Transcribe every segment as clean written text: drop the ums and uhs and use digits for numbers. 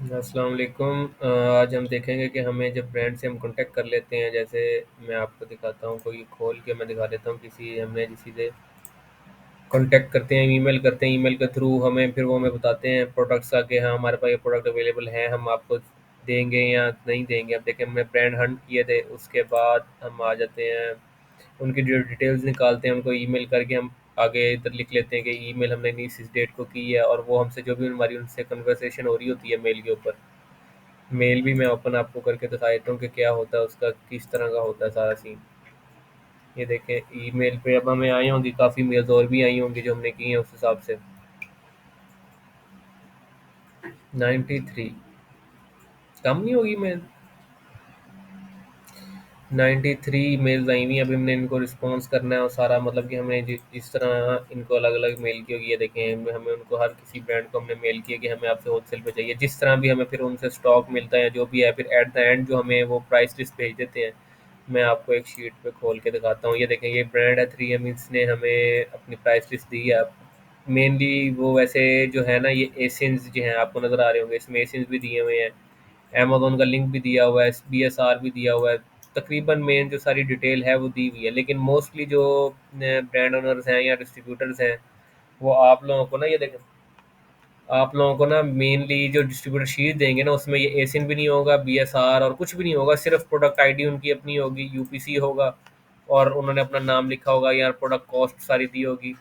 अस्सलाम वालेकुम। आज हम देखेंगे कि हमें जब ब्रांड से हम कांटेक्ट कर लेते हैं, जैसे मैं आपको दिखाता हूँ, कोई खोल के मैं दिखा देता हूँ। किसी हमने किसी से कांटेक्ट करते हैं, ईमेल करते हैं, ईमेल के थ्रू हमें फिर वो हमें बताते हैं प्रोडक्ट्स का कि हाँ हमारे पास ये प्रोडक्ट अवेलेबल है, हम आपको देंगे या नहीं देंगे। अब देखें, हमने ब्रांड हंट किए थे, उसके बाद हम आ जाते हैं, उनकी जो डिटेल्स निकालते हैं, उनको ईमेल करके हम आगे इधर लिख लेते हैं कि ईमेल हमने इस डेट को की है, और वो हमसे जो भी हमारी उनसे कन्वर्सेशन हो रही होती है मेल के ऊपर। मेल भी मैं ओपन आपको करके दिखा देता हूँ कि क्या होता है उसका, किस तरह का होता है सारा सीन। ये देखें, ईमेल पे अब हमें आई होंगी काफ़ी मेल्स, और भी आई होंगी जो हमने की हैं उस हिसाब से। 93 कम नहीं होगी मेल? 93 मेल्स आई हुई हैं। अभी हमने इनको रिस्पॉन्स करना है, और सारा मतलब कि हमें जिस तरह इनको अलग अलग मेल की होगी, ये देखें, हमें उनको हर किसी ब्रांड को हमने मेल किया कि हमें आपसे होलसेल पे चाहिए। जिस तरह भी हमें फिर उनसे स्टॉक मिलता है जो भी है, फिर एट द एंड जो हमें वो प्राइस लिस्ट भेज देते हैं। मैं आपको एक शीट पे खोल के दिखाता हूँ। ये देखें, ये ब्रांड है 3M, इसने हमें अपनी प्राइस लिस्ट दी है। मेनली वो वैसे जो है ना, ये एसियंस जो हैं आपको नज़र आ रहे होंगे, इसमें एसियंस भी दिए हुए हैं, अमेज़न का लिंक भी दिया हुआ है, BSR भी दिया हुआ है। तकरीबन मेन जो सारी डिटेल है वो दी हुई है, लेकिन मोस्टली जो ब्रांड ओनर्स हैं या डिस्ट्रीब्यूटर्स हैं, वो आप लोगों को ना, ये देखें, आप लोगों को ना मेनली जो डिस्ट्रीब्यूटर शीट देंगे ना, उसमें ये एसिन भी नहीं होगा, BSR और कुछ भी नहीं होगा, सिर्फ प्रोडक्ट आईडी उनकी अपनी होगी, यूपीसी होगा, और उन्होंने अपना नाम लिखा होगा या प्रोडक्ट कॉस्ट सारी दी होगी,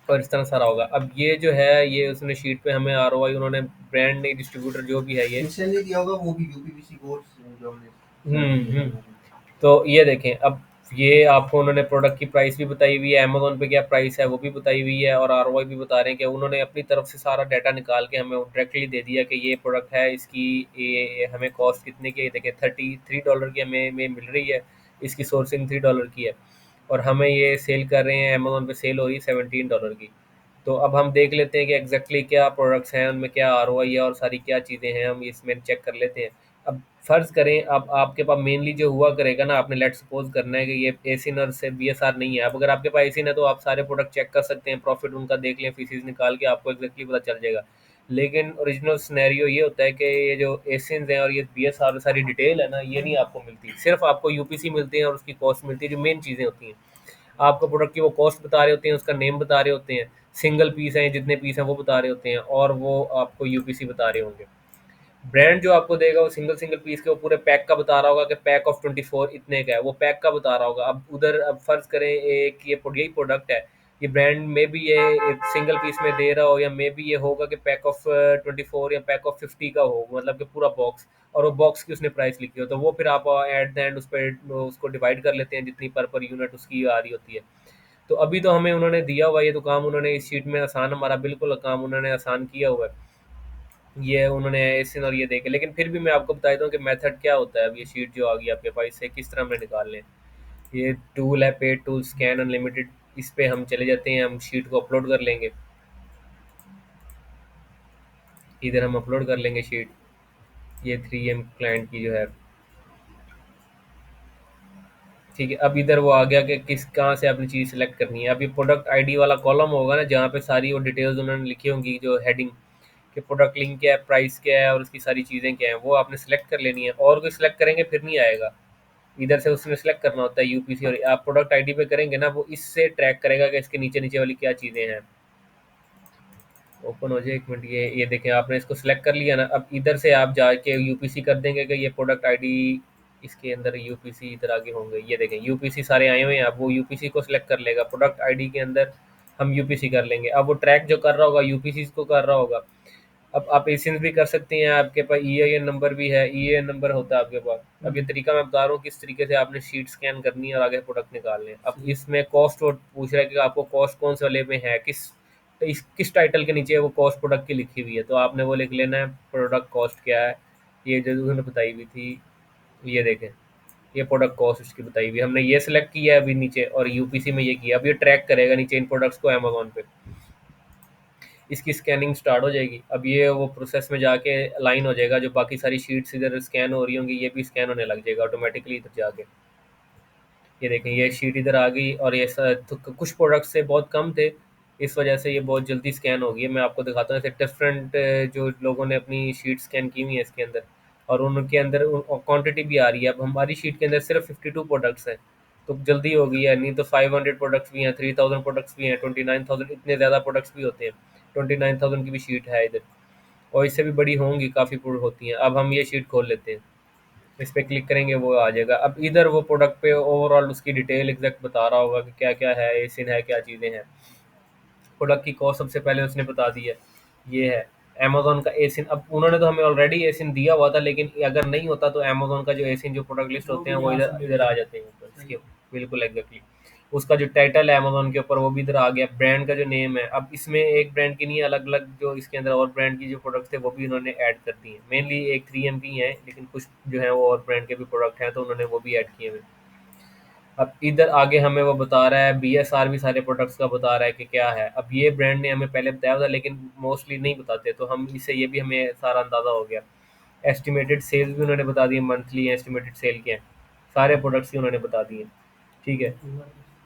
और इस तरह सारा होगा। अब ये जो है, ये उसने शीट पे हमें ROI उन्होंने, ब्रांड नहीं, डिस्ट्रीब्यूटर जो भी है ये इंस्टेंटली दिया होगा, वो भी यूपीवीसी कोड्स जो हमने हम्म सेलेक्ट किए थे हम्म वो भी। तो ये देखें, अब ये आपको उन्होंने प्रोडक्ट की प्राइस भी बताई हुई है, अमेज़न पे क्या प्राइस है वो भी बताई हुई है, और ROI भी बता रहे हैं कि उन्होंने अपनी तरफ से सारा डाटा निकाल के हमें डायरेक्टली दे दिया कि ये प्रोडक्ट है, इसकी ये हमें कॉस्ट कितने की है। देखिए, $33 की हमें मिल रही है, इसकी सोर्सिंग $3 की है, और हमें ये सेल कर रहे हैं, अमेज़न पे सेल हो रही है $17 की। तो अब हम देख लेते हैं कि एग्जैक्टली क्या प्रोडक्ट्स हैं, उनमें क्या ROI है, और सारी क्या चीज़ें हैं, हम इसमें चेक कर लेते हैं। अब फ़र्ज़ करें, अब आपके पास मेनली जो हुआ करेगा ना, आपने लेट सपोज़ करना है कि ये एसिन और से BSR नहीं है। अब अगर आपके पास एसिन है तो आप सारे प्रोडक्ट चेक कर सकते हैं, प्रॉफिट उनका देख लें, फीसिस निकाल के आपको एग्जैक्टली पता चल जाएगा। लेकिन ओरिजिनल सिनेरियो ये होता है कि ये जो एसियंस हैं और ये BSR सारी डिटेल है ना, ये नहीं आपको मिलती, सिर्फ आपको यूपीसी मिलती है और उसकी कॉस्ट मिलती है, जो मेन चीज़ें होती हैं। आपको प्रोडक्ट की वो कॉस्ट बता रहे होते हैं, उसका नेम बता रहे होते हैं, सिंगल पीस हैं, जितने पीस हैं वो बता रहे होते हैं, और वो आपको यूपीसी बता रहे होंगे। ब्रांड जो आपको देगा वो सिंगल सिंगल पीस के वो पूरे पैक का बता रहा होगा कि पैक ऑफ 24 इतने का है, वो पैक का बता रहा होगा। अब उधर अब फर्ज करें एक ये यही प्रोडक्ट है, ये ब्रांड में भी ये सिंगल पीस में दे रहा हो, या मे बी ये होगा कि पैक ऑफ 24 या पैक ऑफ 50 का हो, मतलब कि पूरा बॉक्स, और वो बॉक्स की उसने प्राइस लिखी हो, तो वो फिर आप एट द एंड उस पर उसको डिवाइड कर लेते हैं जितनी पर यूनिट उसकी आ रही होती है। तो अभी तो हमें उन्होंने दिया हुआ, ये तो काम उन्होंने इस शीट में आसान, हमारा बिल्कुल काम उन्होंने आसान किया हुआ है, ये उन्होंने इस सिनेरियो देखे। लेकिन फिर भी मैं आपको बता देता हूँ कि मेथड क्या होता है। अब ये शीट जो आ गई आपके पास, इससे किस तरह हमने निकाल लें। ये टूल है, पेड टूल स्कैन अनलिमिटेड, इस पे हम चले जाते हैं, हम शीट को अपलोड कर लेंगे, इधर हम अपलोड कर लेंगे शीट, ये 3M क्लाइंट की जो है। ठीक है, अब इधर वो आ गया कि किस कहाँ से आपने चीज़ सेलेक्ट करनी है। अब ये प्रोडक्ट आईडी वाला कॉलम होगा ना, जहाँ पे सारी वो डिटेल्स उन्होंने लिखी होंगी, जो हेडिंग कि प्रोडक्ट लिंक क्या है, प्राइस क्या है, और उसकी सारी चीज़ें क्या हैं, वो आपने सेलेक्ट कर लेनी है। और कोई सेलेक्ट करेंगे फिर नहीं आएगा, इधर से उसने सेलेक्ट करना होता है यूपीसी, और आप प्रोडक्ट आईडी पे करेंगे ना, वो इससे ट्रैक करेगा कि इसके नीचे नीचे वाली क्या चीज़ें हैं। ओपन हो जाए, एक मिनट, ये देखें, आपने इसको सेलेक्ट कर लिया ना। अब इधर से आप जाके यूपीसी कर देंगे कि ये प्रोडक्ट आईडी, इसके अंदर यूपीसी इधर आगे होंगे, ये देखें यूपीसी सारे आए हुए हैं। अब वो यूपीसी को सिलेक्ट कर लेगा, प्रोडक्ट आईडी के अंदर हम यूपीसी कर लेंगे। अब वो ट्रैक जो कर रहा होगा यूपीसी को कर रहा होगा। अब आप एसियंस भी कर सकते हैं, आपके पास EIN नंबर भी है, EIN नंबर होता है आपके पास। अब ये तरीका मैं बता रहा हूँ किस तरीके से आपने शीट स्कैन करनी है और आगे प्रोडक्ट निकालने हैं। अब इसमें कॉस्ट पूछ रहा है कि आपको कॉस्ट कौन से वाले में है, किस टाइटल के नीचे वो कॉस्ट प्रोडक्ट की लिखी हुई है, तो आपने वो लिख लेना है, प्रोडक्ट कॉस्ट क्या है, ये जो उन्होंने बताई हुई थी, ये देखें, ये प्रोडक्ट कॉस्ट उसकी बताई हुई है, हमने ये सिलेक्ट किया है अभी नीचे, और यूपीसी में ये किया। अब ये ट्रैक करेगा नीचे इन प्रोडक्ट्स को अमेजोन पे, इसकी स्कैनिंग स्टार्ट हो जाएगी। अब ये वो प्रोसेस में जाके अलाइन हो जाएगा, जो बाकी सारी शीट्स इधर स्कैन हो रही होंगी, ये भी स्कैन होने लग जाएगा ऑटोमेटिकली इधर जाके। ये देखें, ये शीट इधर आ गई, और ये तो कुछ प्रोडक्ट्स से बहुत कम थे, इस वजह से ये बहुत जल्दी स्कैन हो गई है। मैं आपको दिखाता हूँ ऐसे डिफरेंट जो लोगों ने अपनी शीट स्कैन की हुई है इसके अंदर, और उनके अंदर क्वांटिटी भी आ रही है। अब हमारी शीट के अंदर सिर्फ 52 प्रोडक्ट्स हैं, तो जल्दी हो गई है। नहीं तो 500 प्रोडक्ट्स भी हैं, 3000 प्रोडक्ट्स भी हैं, 29,000, इतने ज़्यादा प्रोडक्ट्स भी होते हैं। 29,000 की भी शीट है इधर, और इससे भी बड़ी होंगी, काफ़ी होती हैं। अब हम ये शीट खोल लेते हैं, इस पे क्लिक करेंगे वो आ जाएगा। अब इधर वो प्रोडक्ट पे ओवरऑल उसकी डिटेल एग्जैक्ट बता रहा होगा कि क्या क्या है, एसिन है, क्या चीज़ें हैं। प्रोडक्ट की कॉस्ट सबसे पहले उसने बता दी है, ये है अमेजोन का एसिन। अब उन्होंने तो हमें ऑलरेडी एसिन दिया हुआ था, लेकिन अगर नहीं होता तो अमेजोन का जो एसिन जो प्रोडक्ट लिस्ट होते हैं वो इधर इधर आ जाते हैं ऊपर इसके, बिल्कुल एग्जैक्टली। उसका जो टाइटल है अमेजोन के ऊपर वो भी इधर आ गया, ब्रांड का जो नेम है। अब इसमें एक ब्रांड की नहीं है, अलग अलग जो इसके अंदर और ब्रांड की जो प्रोडक्ट्स थे वो भी उन्होंने ऐड कर दिए। मेनली एक 3M की हैं, लेकिन कुछ जो है वो और ब्रांड के भी प्रोडक्ट हैं, तो उन्होंने वो भी ऐड किए हुए। अब इधर आगे हमें वो बता रहा है, बीएसआर भी सारे प्रोडक्ट्स का बता रहा है कि क्या है। अब ये ब्रांड ने हमें पहले बताया था, लेकिन मोस्टली नहीं बताते, तो हम इससे ये भी हमें सारा अंदाज़ा हो गया। एस्टिमेटेड सेल्स भी उन्होंने बता दिए, मंथली एस्टिमेटेड सेल के हैं, सारे प्रोडक्ट्स ही उन्होंने बता दिए। ठीक है,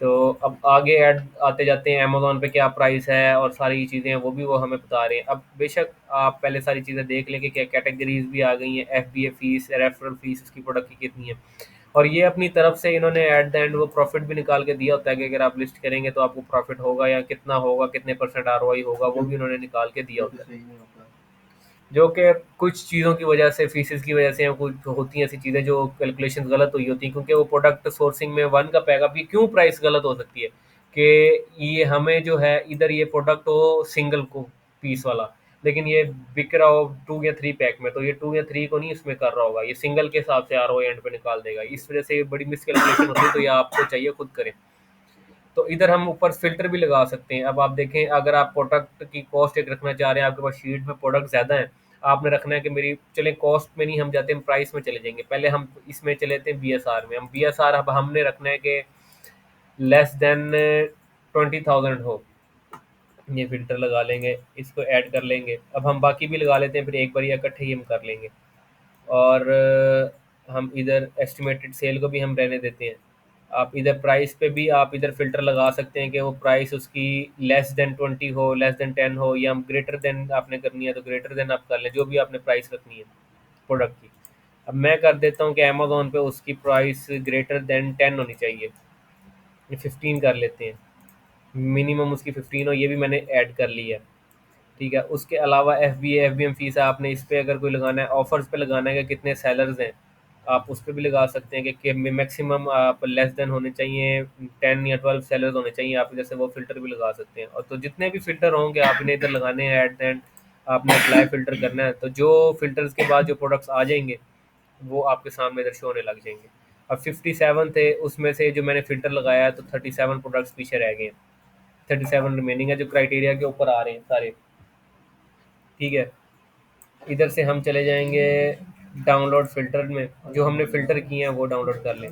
तो अब आगे ऐड आते जाते हैं, अमेज़न पे क्या प्राइस है और सारी चीज़ें हैं वो भी वो हमें बता रहे हैं। अब बेशक आप पहले सारी चीज़ें देख लें कि क्या कैटेगरीज भी आ गई हैं, एफबीए फीस, रेफरल फीस इसकी प्रोडक्ट की कितनी है। और ये अपनी तरफ से इन्होंने एट द एंड वो प्रॉफिट भी निकाल के दिया होता है कि अगर आप लिस्ट करेंगे तो आपको प्रॉफिट होगा या कितना होगा, कितने परसेंट आरओआई होगा, वो जो भी उन्होंने निकाल के दिया जो कि होता है। सही नहीं होता। जो कि कुछ चीज़ों की वजह से, फीसेस की वजह से, या कुछ होती हैं ऐसी चीज़ें जो कैलकुलेशन गलत हुई होती हैं, क्योंकि वो प्रोडक्ट सोर्सिंग में वन का पैगा भी क्यों प्राइस गलत हो सकती है कि ये हमें जो है इधर ये प्रोडक्ट हो सिंगल को पीस वाला, लेकिन ये बिक रहा हो 2 या 3 पैक में, तो ये 2 या 3 को नहीं इसमें कर रहा होगा, ये सिंगल के हिसाब से आर ओ एंड पे निकाल देगा। इस वजह से ये बड़ी मिसकैलकुलेशन होती है, तो ये आपको चाहिए खुद करें। तो इधर हम ऊपर फ़िल्टर भी लगा सकते हैं। अब आप देखें, अगर आप प्रोडक्ट की कॉस्ट एक रखना चाह रहे हैं, आपके पास शीट में प्रोडक्ट ज़्यादा हैं, आपने रखना है कि मेरी चलें कॉस्ट में नहीं, हम जाते हैं प्राइस में चले जाएँगे। पहले हम इसमें चले थे बीएसआर में, हम बीएसआर अब हमने रखना है कि लेस देन 20,000 हो। ये फ़िल्टर लगा लेंगे, इसको ऐड कर लेंगे। अब हम बाकी भी लगा लेते हैं, फिर एक बार या इकट्ठे ही हम कर लेंगे। और हम इधर एस्टिमेटेड सेल को भी हम रहने देते हैं। आप इधर प्राइस पे भी आप इधर फ़िल्टर लगा सकते हैं कि वो प्राइस उसकी लेस देन 20 हो, लेस देन 10 हो, या ग्रेटर देन आपने करनी है तो ग्रेटर देन आप कर लें, जो भी आपने प्राइस रखनी है प्रोडक्ट की। अब मैं कर देता हूँ कि अमेज़न पे उसकी प्राइस ग्रेटर देन 10 होनी चाहिए, ये 15 कर लेते हैं, मिनिमम उसकी 15 हो, ये भी मैंने ऐड कर ली है। ठीक है, उसके अलावा एफ बी एम फीस है, आपने इस पे अगर कोई लगाना है, ऑफर्स पे लगाना है कि कितने सेलर्स हैं, आप उस पे भी लगा सकते हैं कि मैक्सिमम आप लेस देन होने चाहिए, 10 या 12 सेलर्स होने चाहिए, आप इधर से वो फ़िल्टर भी लगा सकते हैं। और तो जितने भी फ़िल्टर होंगे आप इन्हें इधर लगाने हैं, एट द एंड आपने अप्लाई फ़िल्टर करना है, तो जो फ़िल्टर्स के बाद जो प्रोडक्ट्स आ जाएंगे वो आपके सामने इधर शो होने लग जाएंगे। अब 57 थे, उसमें से जो मैंने फ़िल्टर लगाया है तो 37 प्रोडक्ट्स पीछे रह गए हैं, 37 रिमेनिंग है जो क्राइटेरिया के ऊपर आ रहे हैं सारे। ठीक है, इधर से हम चले जाएंगे डाउनलोड फ़िल्टर में, जो हमने फ़िल्टर किए हैं वो डाउनलोड कर लें,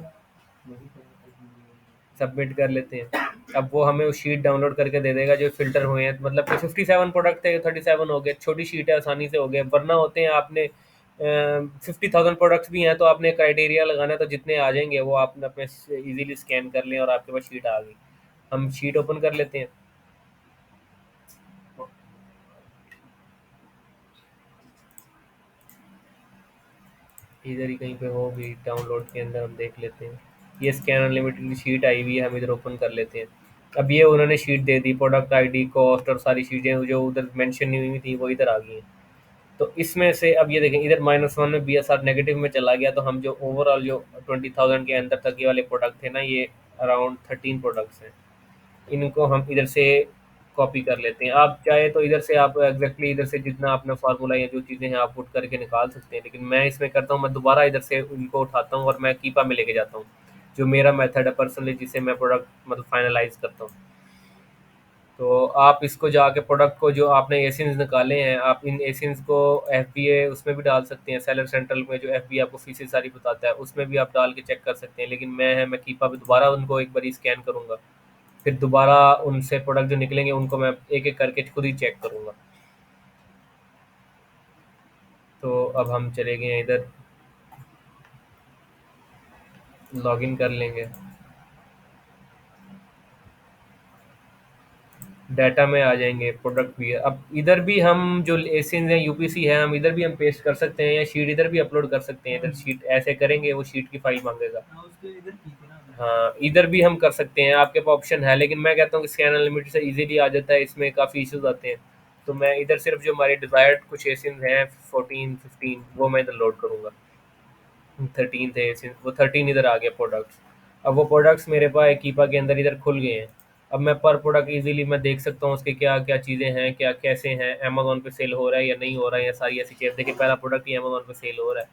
सबमिट कर लेते हैं। अब वो हमें उस शीट डाउनलोड करके दे देगा जो फ़िल्टर हुए हैं, मतलब कि 57 प्रोडक्ट थे, 37 हो गए, छोटी शीट है, आसानी से हो गए। वरना होते हैं आपने 50,000 प्रोडक्ट्स भी हैं तो आपने क्राइटेरिया लगाना है, तो जितने आ जाएंगे वो आपने अपने इजीली स्कैन कर लें और आपके पास शीट आ गई। हम शीट ओपन कर लेते हैं, इधर ही कहीं पे होगी डाउनलोड के अंदर, हम देख लेते हैं। ये स्कैन अनलिमिटेड शीट आई हुई है, हम इधर ओपन कर लेते हैं। अब ये उन्होंने शीट दे दी, प्रोडक्ट आईडी, कॉस्ट और सारी चीज़ें जो उधर मेंशन नहीं हुई थी वो इधर आ गई हैं। तो इसमें से अब ये देखें, इधर -1 में बीएसआर नेगेटिव में चला गया, तो हम जो ओवरऑल जो 20,000 के अंदर तक ये वाले प्रोडक्ट थे ना, ये अराउंड 13 प्रोडक्ट्स हैं। इनको हम इधर से कॉपी कर लेते हैं। आप चाहे तो इधर से आप एग्जैक्टली इधर से जितना अपना फार्मूला या जो चीज़ें हैं आप पुट करके निकाल सकते हैं, लेकिन मैं इसमें करता हूँ, मैं दोबारा इधर से इनको उठाता हूँ और मैं कीपा में लेके जाता हूँ, जो मेरा मेथड है पर्सनली, जिससे मैं प्रोडक्ट मतलब फाइनलाइज करता हूँ। तो आप इसको जाके प्रोडक्ट को जो आपने एसिन्स निकाले हैं, आप इन एसिन्स को एफबीए उसमें भी डाल सकते हैं, सेलर सेंट्रल में जो एफबीए आपको फीसेस सारी बताता है उसमें भी आप डाल के चेक कर सकते हैं। लेकिन मैं कीपा पे दोबारा उनको एक बारी स्कैन करूँगा, फिर दोबारा उनसे प्रोडक्ट जो निकलेंगे उनको मैं एक-एक करके खुद ही चेक करूँगा। तो अब हम चले गए हैं इधर, लॉगिन कर लेंगे। डाटा में आ जाएंगे, प्रोडक्ट भी है। अब इधर भी हम जो एसियन है, यूपीसी है, हम इधर भी हम पेस्ट कर सकते हैं, या शीट इधर भी अपलोड कर सकते हैं। इधर शीट ऐसे करेंगे वो शीट की फाइल मांगेगा। हाँ, इधर भी हम कर सकते हैं, आपके पास ऑप्शन है, लेकिन मैं कहता हूँ कि स्कैन अनलिमिटेड से इजीली आ जाता है, इसमें काफ़ी इश्यूज आते हैं। तो मैं इधर सिर्फ जो हमारे डिजायर्ड कुछ एसियन हैं 14 15 वो मैं इधर लोड करूँगा। 13 थे एसियन, वो 13 इधर आ गया प्रोडक्ट्स। अब वो प्रोडक्ट्स मेरे पास कीपा के अंदर इधर खुल गए हैं। अब मैं पर प्रोडक्ट इजीली मैं देख सकता हूँ उसके क्या क्या चीज़ें हैं, क्या कैसे हैं, अमेजोन पे सेल हो रहा है या नहीं हो रहा है, या सारी ऐसी चीज़। देखिए पहला प्रोडक्ट ही अमेजोन पे सेल हो रहा है।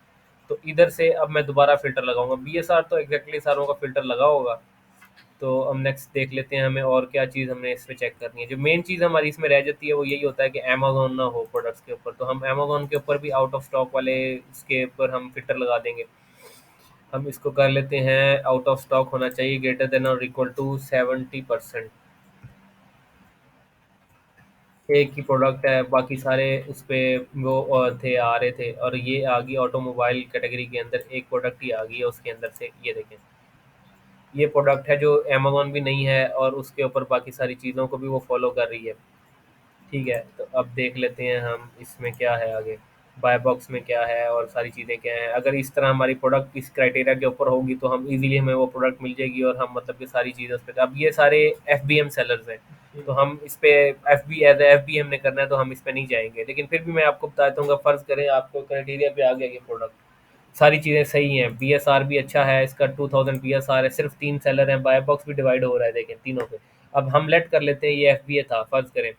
तो इधर से अब मैं दोबारा फ़िल्टर लगाऊंगा। बीएसआर तो एग्जैक्टली सारों का फ़िल्टर लगा होगा। तो हम नेक्स्ट देख लेते हैं हमें और क्या चीज़ हमने इस पे चेक करनी है। जो मेन चीज़ हमारी इसमें रह जाती है वो यही होता है कि अमेजोन ना हो प्रोडक्ट्स के ऊपर। तो हम अमेजोन के ऊपर भी आउट ऑफ स्टॉक वाले इसके ऊपर हम फ़िल्टर लगा देंगे। हम इसको कर लेते हैं, आउट ऑफ स्टॉक होना चाहिए ग्रेटर देन और इक्वल टू 70%। एक ही प्रोडक्ट है, बाकी सारे उस पे वो थे, आ रहे थे, और ये आ गई ऑटोमोबाइल कैटेगरी के अंदर एक प्रोडक्ट ही आ गई है उसके अंदर से। ये देखें, ये प्रोडक्ट है जो अमेजोन भी नहीं है और उसके ऊपर बाकी सारी चीज़ों को भी वो फॉलो कर रही है। ठीक है, तो अब देख लेते हैं हम इसमें क्या है आगे, बाय बॉक्स में क्या है और सारी चीज़ें क्या हैं। अगर इस तरह हमारी प्रोडक्ट इस क्राइटेरिया के ऊपर होगी तो हम इजीली हमें वो प्रोडक्ट मिल जाएगी, और हम मतलब कि सारी चीज़ें उस पर। अब ये सारे एफ बी एम सेलर्स हैं, तो हम इस पे F B as F B हमने करना है तो हम इस पे नहीं जाएंगे। लेकिन फिर भी मैं आपको बताता हूँ, फ़र्ज़ करें आपको क्राइटेरिया पे आ गया ये प्रोडक्ट, सारी चीज़ें सही हैं, बी एस आर भी अच्छा है इसका, 2000 बी एस आर है, सिर्फ 3 सेलर हैं, बाय बॉक्स भी डिवाइड हो रहा है देखें तीनों पे। अब हम लेट कर लेते हैं ये एफ बी ए था, फ़र्ज़ करें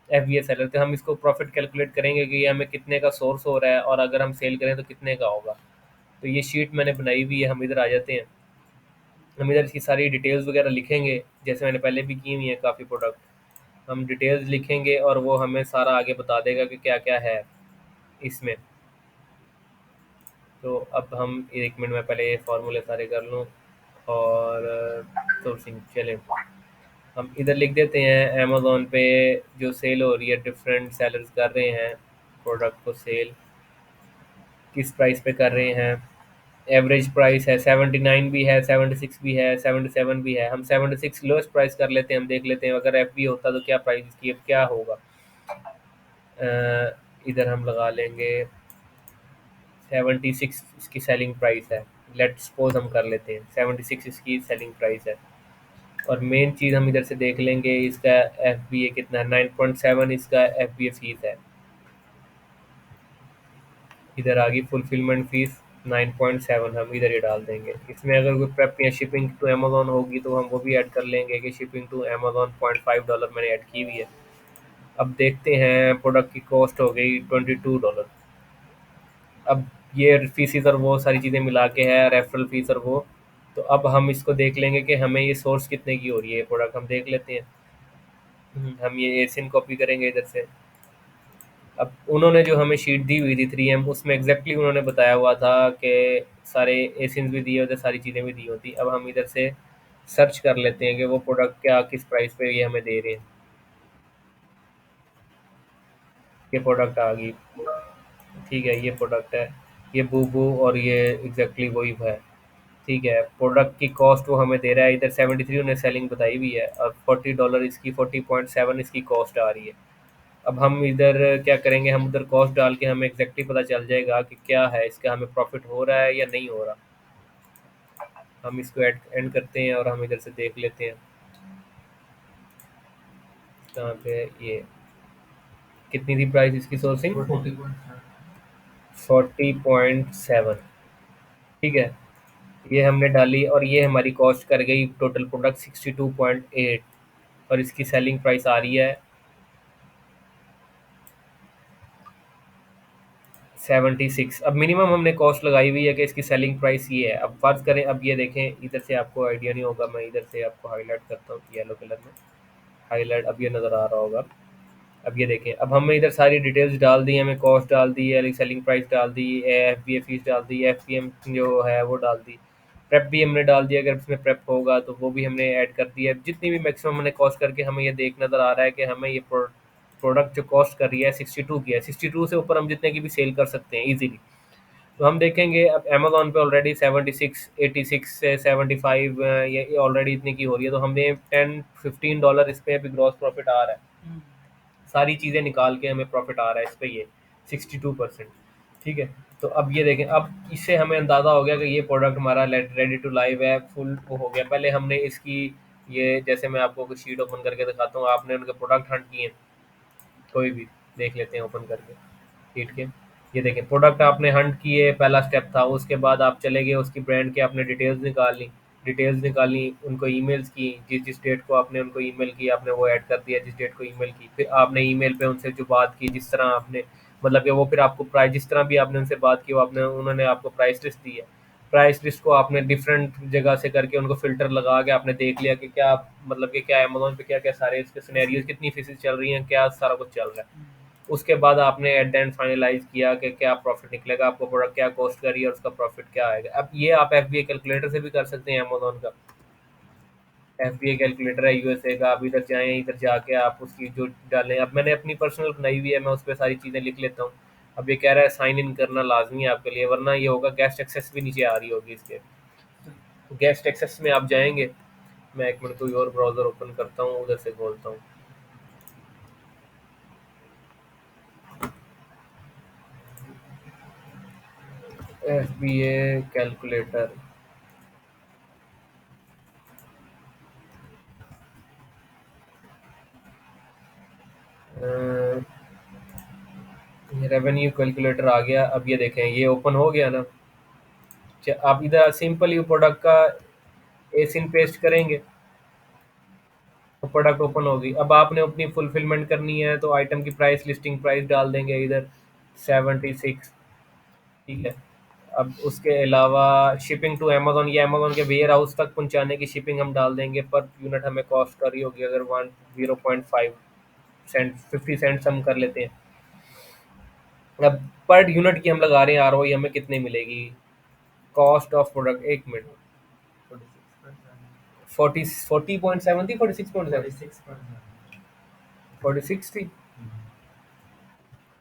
एफ बी ए सेलर, तो हम इसको प्रॉफिट कैलकुलेट करेंगे कि ये हमें कितने का सोर्स हो रहा है, और अगर हम सेल करें तो कितने का होगा। तो ये शीट मैंने बनाई हुई है, हम इधर आ जाते हैं। हम इधर इसकी सारी डिटेल्स वगैरह लिखेंगे, जैसे मैंने पहले भी की हुई है काफ़ी प्रोडक्ट। हम डिटेल्स लिखेंगे और वो हमें सारा आगे बता देगा कि क्या क्या है इसमें। तो अब हम 1 मिनट में पहले ये फार्मूले सारे कर लूँ, और सोर्सिंग चले, हम इधर लिख देते हैं अमेज़न पे जो सेल हो रही है, डिफरेंट सेलर्स कर रहे हैं प्रोडक्ट को सेल, किस प्राइस पे कर रहे हैं। एवरेज प्राइस है 79 भी है, 76 भी है, 77 भी है। हम 76 लोएस्ट प्राइस कर लेते हैं, हम देख लेते हैं अगर एफ बी होता तो क्या प्राइस इसकी अब क्या होगा। इधर हम लगा लेंगे 76 इसकी सेलिंग प्राइस है। लेट सपोज हम कर लेते हैं 76 इसकी सेलिंग प्राइस है। और मेन चीज़ हम इधर से देख लेंगे इसका एफ बी ए कितना है, 9.7 इसका एफ बी ए फीस है। इधर आ गई फुलफिलमेंट फीस 9.7, हम इधर ही डाल देंगे। इसमें अगर कोई प्रेप या शिपिंग टू अमेजोन होगी तो हम वो भी ऐड कर लेंगे कि शिपिंग टू अमेजोन $0.5 मैंने ऐड की हुई है। अब देखते हैं, प्रोडक्ट की कॉस्ट हो गई $22। अब ये फीसिस और वो सारी चीज़ें मिला के है, रेफरल फीस और वो। तो अब हम इसको देख लेंगे कि हमें ये सोर्स कितने की हो रही है ये प्रोडक्ट, हम देख लेते हैं। हम ये एसियन कॉपी करेंगे इधर से। अब उन्होंने जो हमें शीट दी हुई थी 3M, उसमें एग्जैक्टली उन्होंने बताया हुआ था कि सारे एसियंस भी दिए होते, सारी चीज़ें भी दी होती। अब हम इधर से सर्च कर लेते हैं कि वो प्रोडक्ट क्या किस प्राइस पे ये हमें दे रहे हैं। ये प्रोडक्ट आ गई, ठीक है, ये प्रोडक्ट है, ये बूबू, और ये एग्जैक्टली वही है। ठीक है, प्रोडक्ट की कॉस्ट वो हमें दे रहा है इधर 73 उन्हें सेलिंग बताई हुई है, और $40 इसकी 40.7 इसकी कॉस्ट आ रही है। अब हम इधर क्या करेंगे, हम उधर कॉस्ट डाल के हमें एग्जैक्टली पता चल जाएगा कि क्या है इसका, हमें प्रॉफिट हो रहा है या नहीं हो रहा। हम इसको एंड करते हैं और हम इधर से देख लेते हैं कहाँ पे है ये, कितनी थी प्राइस इसकी सोर्सिंग, 40.7। ठीक है, ये हमने डाली और ये हमारी कॉस्ट कर गई टोटल प्रोडक्ट 62.8, और इसकी सेलिंग प्राइस आ रही है 76। अब मिनिमम हमने कॉस्ट लगाई हुई है कि इसकी सेलिंग प्राइस ये है। अब फर्ज करें, अब ये देखें, इधर से आपको आइडिया नहीं होगा, मैं इधर से आपको हाईलाइट करता हूँ येलो कलर में, हाईलाइट, अब ये नज़र आ रहा होगा। अब ये देखें, अब हमने इधर सारी डिटेल्स डाल दी, हमें कॉस्ट डाल दी है, सेलिंग प्राइस डाल दी, एफ बी ए फीस डाल दी, एफ पी एम जो है वो डाल दी, प्रेप भी हमने डाल दिया, अगर इसमें प्रेप होगा तो वो भी हमने ऐड कर दिया। जितनी भी मैक्सिमम हमने कॉस्ट करके हमें ये देख नज़र आ रहा है कि हमें ये प्रोडक्ट जो कॉस्ट कर रही है 62 की है। 62 से ऊपर हम जितने की भी सेल कर सकते हैं ईजिली। तो हम देखेंगे अब अमेजोन पे ऑलरेडी 76 86 से 75 ये ऑलरेडी इतनी की हो रही है, तो हमें $10 15 इस पे अभी ग्रॉस प्रॉफिट आ रहा है। हम्म। सारी चीज़ें निकाल के हमें प्रॉफिट आ रहा है इस पे ये 62%। ठीक है। तो अब ये देखें, अब इससे हमें अंदाज़ा हो गया कि ये प्रोडक्ट हमारा रेडी टू लाइव है, फुल वो हो गया। पहले हमने इसकी ये, जैसे मैं आपको कुछ शीट ओपन करके दिखाता हूँ, आपने उनके प्रोडक्ट हंट किए, कोई भी देख लेते हैं ओपन करके शीट के। ये देखें प्रोडक्ट आपने हंट किए, पहला स्टेप था। उसके बाद आप चले गए उसकी ब्रांड के, आपने डिटेल्स निकाली, उनको ईमेल्स की, जिस जिस डेट को आपने उनको ईमेल की आपने वो ऐड कर दिया, जिस डेट को ईमेल की। फिर आपने ईमेल पे उनसे जो बात की, जिस तरह आपने मतलब कि वो फिर आपको प्राइस, जिस तरह भी आपने उनसे बात की वो आपने उन्होंने आपको प्राइस लिस्ट दी है। प्राइस लिस्ट को आपने डिफरेंट जगह से करके उनको फ़िल्टर लगा के आपने देख लिया कि क्या मतलब कि क्या अमेज़न पे क्या-क्या सारे इसके सिनेरियोज़, कितनी फ़ीसेस चल रही हैं, क्या सारा कुछ चल रहा है। उसके बाद आपने एट द एंड फाइनलाइज़ किया कि क्या प्रॉफ़िट निकलेगा, आपको प्रोडक्ट क्या कॉस्ट कर रही है और उसका प्रॉफ़िट क्या आएगा। अब ये आप एफबीए कैलकुलेटर से भी कर सकते हैं अमेज़न का। एफबीए कैलकुलेटर है यूएसए का, आप इधर जाएँ, इधर जाके आप उसकी जो डालें। अब मैंने अपनी पर्सनल बनाई हुई है, मैं उस पे सारी चीज़ें लिख लेता हूँ। अब ये कह रहा है साइन इन करना लाज़मी है आपके लिए, वरना ये होगा गेस्ट एक्सेस भी नीचे आ रही होगी इसके। तो गेस्ट एक्सेस में आप जाएँगे, मैं 1 मिनट कोई और ब्राउज़र ओपन करता हूँ, उधर से खोलता हूँ। FBA calculator. अ, ये रेवेन्यू कैलकुलेटर आ गया। अब ये देखें, ये ओपन हो गया ना। आप इधर सिंपल यू प्रोडक्ट का एसिन पेस्ट करेंगे तो प्रोडक्ट ओपन होगी। अब आपने अपनी फुलफिलमेंट करनी है तो आइटम की प्राइस, लिस्टिंग प्राइस डाल देंगे इधर 76। ठीक है। अब उसके अलावा शिपिंग टू अमेजोन, ये अमेजोन के वेयर हाउस तक पहुंचाने की शिपिंग हम डाल देंगे। पर यूनिट हमें कॉस्ट कर रही होगी अगर 1 0.5 सेंट, 50 सेंट्स हम कर लेते हैं। अब पर यूनिट की हम लगा रहे हैं आरओई हमें कितने मिलेगी। कॉस्ट ऑफ प्रोडक्ट, 1 मिनट, 40 40.7 थी, 46.7, 46 थी।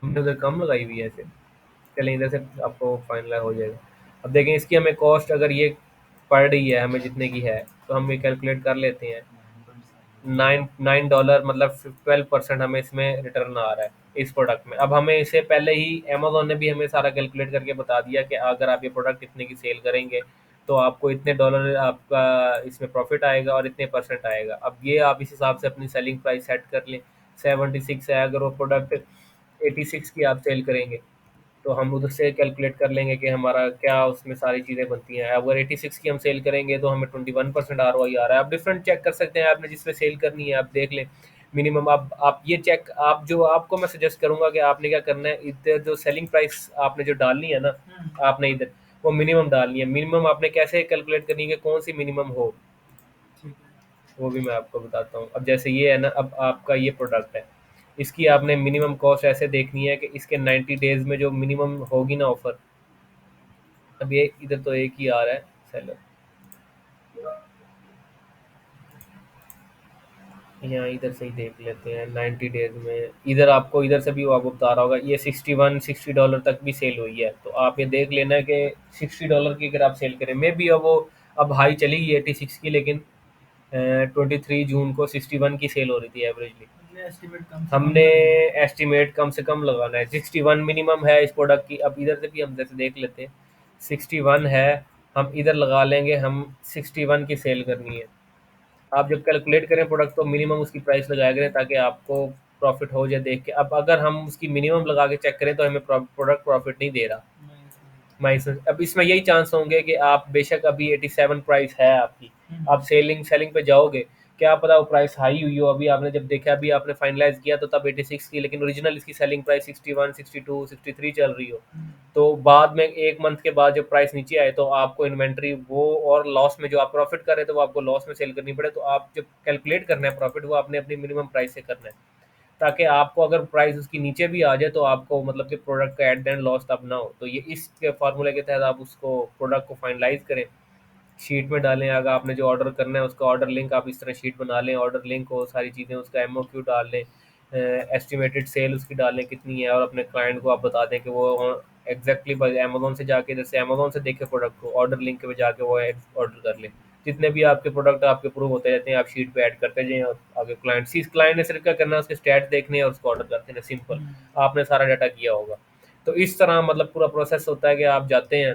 हमने उधर कम लगाई हुई है ऐसे। चलें इधर से आपको फाइनल हो जाएगा। अब देखें इसकी हमें कॉस्ट अगर ये पड़ रही है हमें जितने की है, तो हम ये कैलकुलेट कर लेते हैं। 9 9 डॉलर मतलब 12% हमें इसमें रिटर्न आ रहा है इस प्रोडक्ट में। अब हमें इसे पहले ही अमेजोन ने भी हमें सारा कैलकुलेट करके बता दिया कि अगर आप ये प्रोडक्ट इतने की सेल करेंगे तो आपको इतने डॉलर आपका इसमें प्रॉफिट आएगा और इतने परसेंट आएगा। अब ये आप इस हिसाब से अपनी सेलिंग प्राइस सेट कर लें। 76 है, अगर वो प्रोडक्ट 86 की आप सेल करेंगे तो हम उधर से कैलकुलेट कर लेंगे कि हमारा क्या उसमें सारी चीज़ें बनती हैं। अगर 86 की हम सेल करेंगे तो हमें 21% आरओआई आ रहा है। आप डिफरेंट चेक कर सकते हैं, आपने जिस पे सेल करनी है आप देख लें। मिनिमम आप ये चेक, आप जो आपको मैं सजेस्ट करूंगा कि आपने क्या करना है, इधर जो सेलिंग प्राइस आपने जो डालनी है ना, आपने इधर वो मिनिमम डालनी है। मिनिमम आपने कैसे कैलकुलेट करनी है कि कौन सी मिनिमम हो, वो भी मैं आपको बताता हूँ। अब जैसे ये है ना, अब आपका ये प्रोडक्ट है, इसकी आपने मिनिमम कॉस्ट ऐसे देखनी है कि इसके 90 डेज में जो मिनिमम होगी ना ऑफर। अब ये इधर तो एक ही आ रहा है सेलर, यहाँ इधर से ही देख लेते हैं 90 डेज में। इधर आपको इधर से भी वो आपको बता रहा होगा, ये 61 60 डॉलर तक भी सेल हुई है। तो आप ये देख लेना कि 60 डॉलर की अगर आप सेल करें, मे बी अब वो अब हाई चली गई 86 की, लेकिन 23 जून को 61 की सेल हो रही थी एवरेजली। हमने एस्टिमेट कम से कम लगाना है, 61 मिनिमम है इस प्रोडक्ट की। अब इधर से भी हम जैसे देख लेते हैं, 61 है, हम इधर लगा लेंगे, हम 61 की सेल करनी है। आप जब कैलकुलेट करें प्रोडक्ट तो मिनिमम उसकी प्राइस लगाया करें ताकि आपको प्रॉफिट हो जाए देख के। अब अगर हम उसकी मिनिमम लगा के चेक करें तो हमें प्रोडक्ट प्रॉफिट नहीं दे रहा। माइनस, अब इसमें यही चांस होंगे कि आप बेशक अभी 87 प्राइस है आपकी, आप सेलिंग सेलिंग पे जाओगे, क्या पता वो प्राइस हाई हुई हो। अभी आपने जब देखा, अभी आपने फाइनलाइज किया तो तब 86 की, लेकिन ओरिजिनल इसकी सेलिंग प्राइस 61 62 63 चल रही हो। तो बाद में 1 मंथ के बाद जब प्राइस नीचे आए तो आपको इन्वेंट्री वो और लॉस में, जो आप प्रॉफिट कर रहे थे वो आपको लॉस में सेल करनी पड़े। तो आप जब कैलकुलेट करना है प्रॉफिट, वो आपने अपनी मिनिमम प्राइस से करना है, ताकि आपको अगर प्राइस उसकी नीचे भी आ जाए तो आपको मतलब कि प्रोडक्ट का एट द एंड लॉस तब ना हो। तो ये इस फार्मूले के तहत आप उसको प्रोडक्ट को फाइनलाइज करें, शीट में डालें। अगर आपने जो ऑर्डर करना है उसका ऑर्डर लिंक आप इस तरह शीट बना लें, ऑर्डर लिंक हो, सारी चीज़ें, उसका एमओक्यू डाल लें, एस्टिमेटेड सेल उसकी डालें कितनी है, और अपने क्लाइंट को आप बता दें कि वो एग्जैक्टली अमेजोन से जाके, जैसे अमेजोन से देखे प्रोडक्ट को, ऑर्डर लिंक पे जाके वो ऑर्डर कर लें। जितने भी आपके प्रोडक्ट आपके अप्रूव होते रहते हैं, आप शीट पे ऐड करते जाएँ और आगे क्लाइंट ने सिर्फ क्या करना है, उसके स्टैट्स देखने हैं और उसको ऑर्डर कर देना, सिंपल। आपने सारा डाटा किया होगा। तो इस तरह मतलब पूरा प्रोसेस होता है कि आप जाते हैं,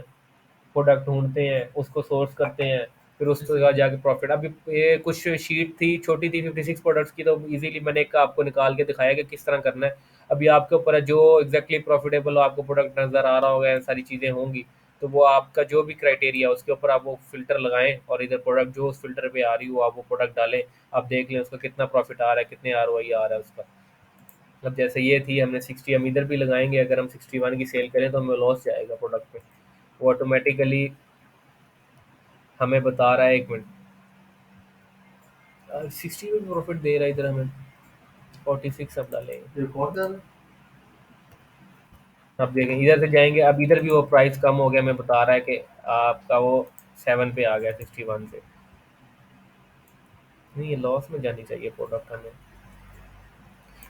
प्रोडक्ट ढूँढते हैं, उसको सोर्स करते हैं, फिर उसके बाद जाके प्रॉफ़िट। अभी ये कुछ शीट थी, छोटी थी 56 प्रोडक्ट्स की, तो ईज़िली मैंने एक आपको निकाल के दिखाया कि किस तरह करना है। अभी आपके ऊपर है, जो एग्ज़ैक्टली प्रॉफ़िटेबल आपको प्रोडक्ट नज़र आ रहा होगा, ये सारी चीज़ें होंगी, तो वो आपका जो भी क्राइटेरिया है, उसके ऊपर आप वो फ़िल्टर लगाएँ और इधर प्रोडक्ट जो उस फ़िल्टर पे आ रही हो, आप वो प्रोडक्ट डालें। आप देख लें उसका कितना प्रॉफ़िट आ रहा है, कितने आरओआई आ रहा है उसका। अब जैसे ये थी, हमने 60, हम इधर भी लगाएँगे, अगर हम 61 की सेल करें तो हमें लॉस जाएगा प्रोडक्ट पे। वो ऑटोमैटिकली हमें बता रहा है, 1 मिनट, 60 में प्रॉफिट दे रहा है इधर हमें, 46 अब डालेंगे। रिकॉर्ड कर। अब देखें, इधर से जाएंगे, अब इधर भी वो प्राइस कम हो गया, हमें बता रहा है कि आपका वो 7 पे आ गया 61 से। नहीं, ये लॉस में जानी चाहिए प्रोडक्ट हमें।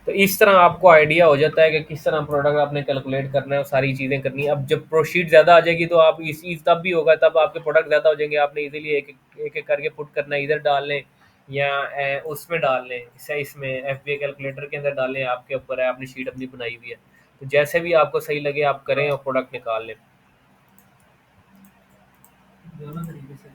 तो इस तरह आपको आइडिया हो जाता है कि किस तरह प्रोडक्ट आपने कैलकुलेट करना है और सारी चीज़ें करनी है। अब जब प्रोशीट ज़्यादा आ जाएगी तो आप इस तब भी होगा, तब आपके प्रोडक्ट ज़्यादा हो जाएंगे, आपने इजीली एक एक करके पुट करना है, इधर डाल लें या उसमें डाल लें, इससे इसमें एफ कैलकुलेटर के अंदर डालें, आपके ऊपर है, आपने शीट अपनी बनाई हुई है। तो जैसे भी आपको सही लगे आप करें और प्रोडक्ट निकाल लें। दोनों तरीके से।